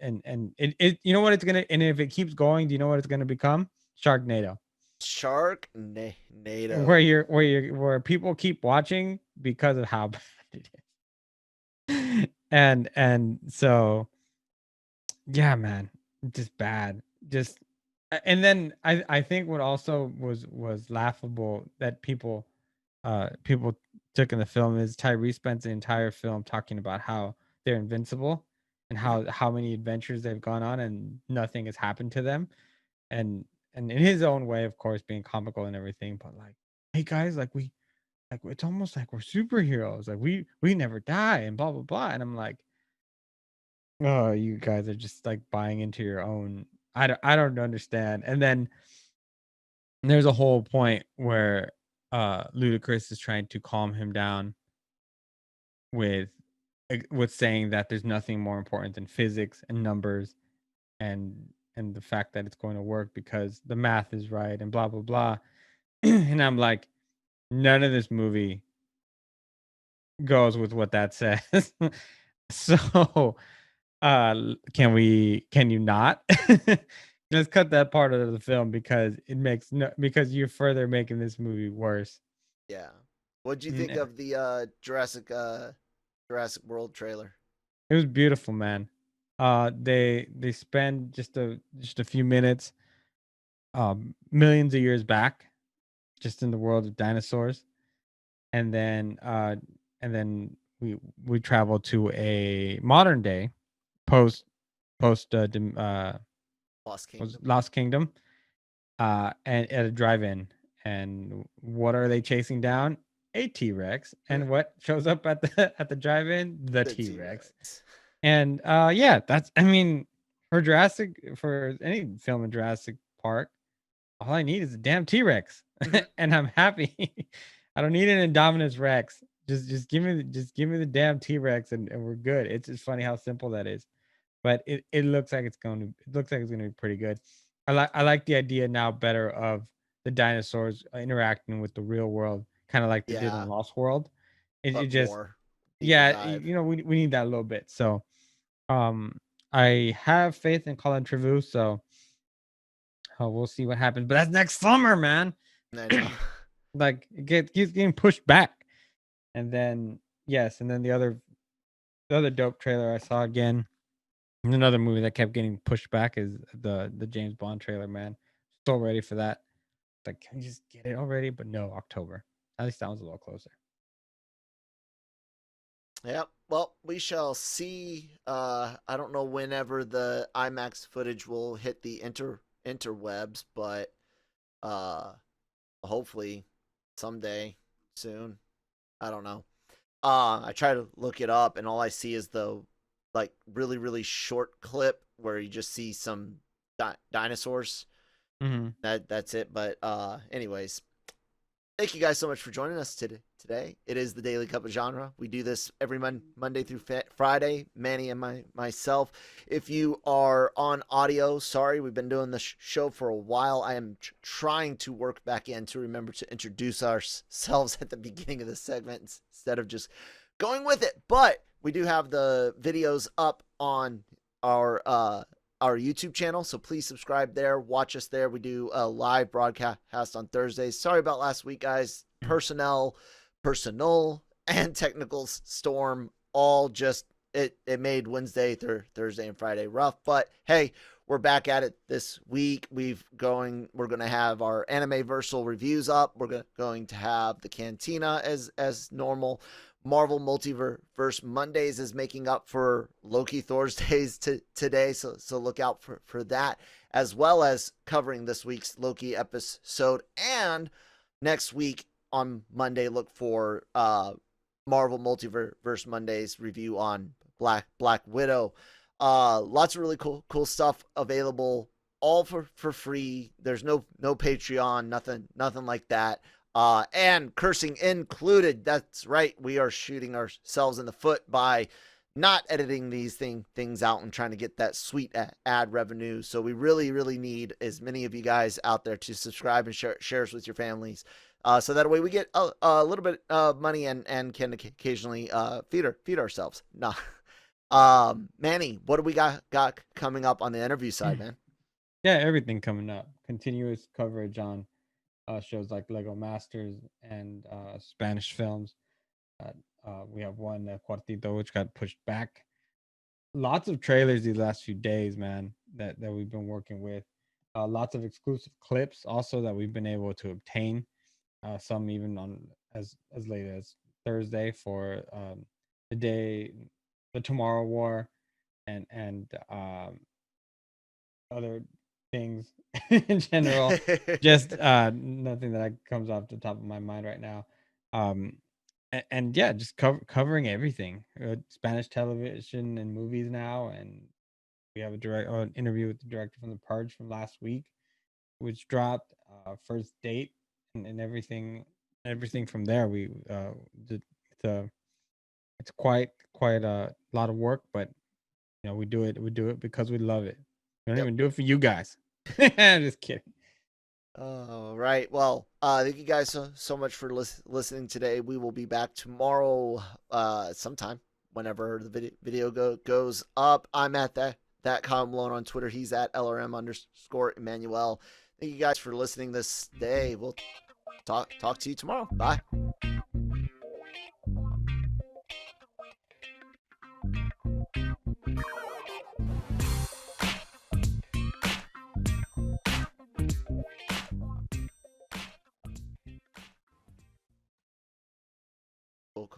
you know what it's gonna, and if it keeps going, do you know what it's gonna become? Sharknado. Sharknado. Where people keep watching because of how bad it is. And so, yeah, man, just bad. And then I think what also was laughable that people took in the film is Tyrese spent the entire film talking about how they're invincible, and how many adventures they've gone on and nothing has happened to them, and in his own way, of course, being comical and everything, but like, hey guys, like it's almost like we're superheroes, like we never die and blah blah blah, and I'm like, oh, you guys are just like buying into your own. I don't understand. And then there's a whole point where Ludacris is trying to calm him down with with saying that there's nothing more important than physics and numbers and and the fact that it's going to work because the math is right and blah blah blah. And I'm like, none of this movie goes with what that says. So can you not? Let's cut that part out of the film because it makes no because you're further making this movie worse. Yeah. What'd you think Mm, of the Jurassic World trailer? It was beautiful, man. They spend just a few minutes, millions of years back, just in the world of dinosaurs, and then we travel to a modern day post Lost was Kingdom. Lost Kingdom, and at a drive-in. And what are they chasing down? A T-Rex. And what shows up at the drive-in? The The T-Rex. T-Rex. And yeah, that's I mean, for any film in Jurassic Park, all I need is a damn T-Rex, and I'm happy. I don't need an Indominus Rex. Just give me the damn T-Rex, and we're good. It's just funny how simple that is, but it looks like it looks like it's going to be pretty good. I like the idea now better of the dinosaurs interacting with the real world, kind of like they did in Yeah, Lost World. It but just more deeper yeah, dive. we need that a little bit. So um, I have faith in Colin Trevorrow, so we'll see what happens. But that's next summer, man. I know. Like keeps getting pushed back. And then yes, and then the other dope trailer I saw again. And another movie that kept getting pushed back is the James Bond trailer, man. Still ready for that. Like, can we just get it already? But no, October. At least that one's a little closer. Yep. Well, we shall see. I don't know whenever the IMAX footage will hit the interwebs, but uh, hopefully someday soon. I don't know. I try to look it up, and all I see is the like really short clip where you just see some dinosaurs. Mm-hmm. That's it. But anyways, thank you guys so much for joining us today. It is the Daily Cup of Genre. We do this every Monday through Friday, Manny and myself. If you are on audio, sorry, we've been doing the show for a while. I am trying to work back in to remember to introduce ourselves at the beginning of the segment instead of just going with it. But we do have the videos up on our YouTube channel, so please subscribe there. Watch us there. We do a live broadcast on Thursdays. Sorry about last week, guys. Personal, and technical storm all just it made Wednesday, Thursday, and Friday rough. But hey, we're back at it this week. We're going to have our Anime-Versal Reviews up. We're going to have the Cantina as normal. Marvel Multiverse Mondays is making up for Loki Thursdays today, so look out for that, as well as covering this week's Loki episode. And next week on Monday, look for Marvel Multiverse Mondays review on Black Widow. Lots of really cool stuff available, all for free. There's no Patreon, nothing like that. And cursing included. That's right. We are shooting ourselves in the foot by not editing these things out and trying to get that sweet ad revenue. So we really need as many of you guys out there to subscribe and share us with your families. So that way we get a little bit of money and can occasionally feed ourselves. Nah. Manny, what do we got coming up on the interview side, man? Yeah, everything coming up. Continuous coverage on shows like Lego Masters and Spanish films. We have one Cuartito which got pushed back. Lots of trailers these last few days, man. That we've been working with. Lots of exclusive clips also that we've been able to obtain. Some even on as late as Thursday for the Tomorrow War, and other things in general. Just nothing that comes off the top of my mind right now. And yeah, just covering everything. Spanish television and movies now, and we have an interview with the director from The Purge from last week, which dropped. First date and everything from there. The it's quite a lot of work, but we do it because we love it. We don't Yep. even do it for you guys. Just kidding. All right. Well, thank you guys so much for listening today. We will be back tomorrow, sometime whenever the video goes up. I'm at that Kyle Malone on Twitter. He's at LRM_Emmanuel. Thank you guys for listening this day. We'll talk to you tomorrow. Bye. Cool.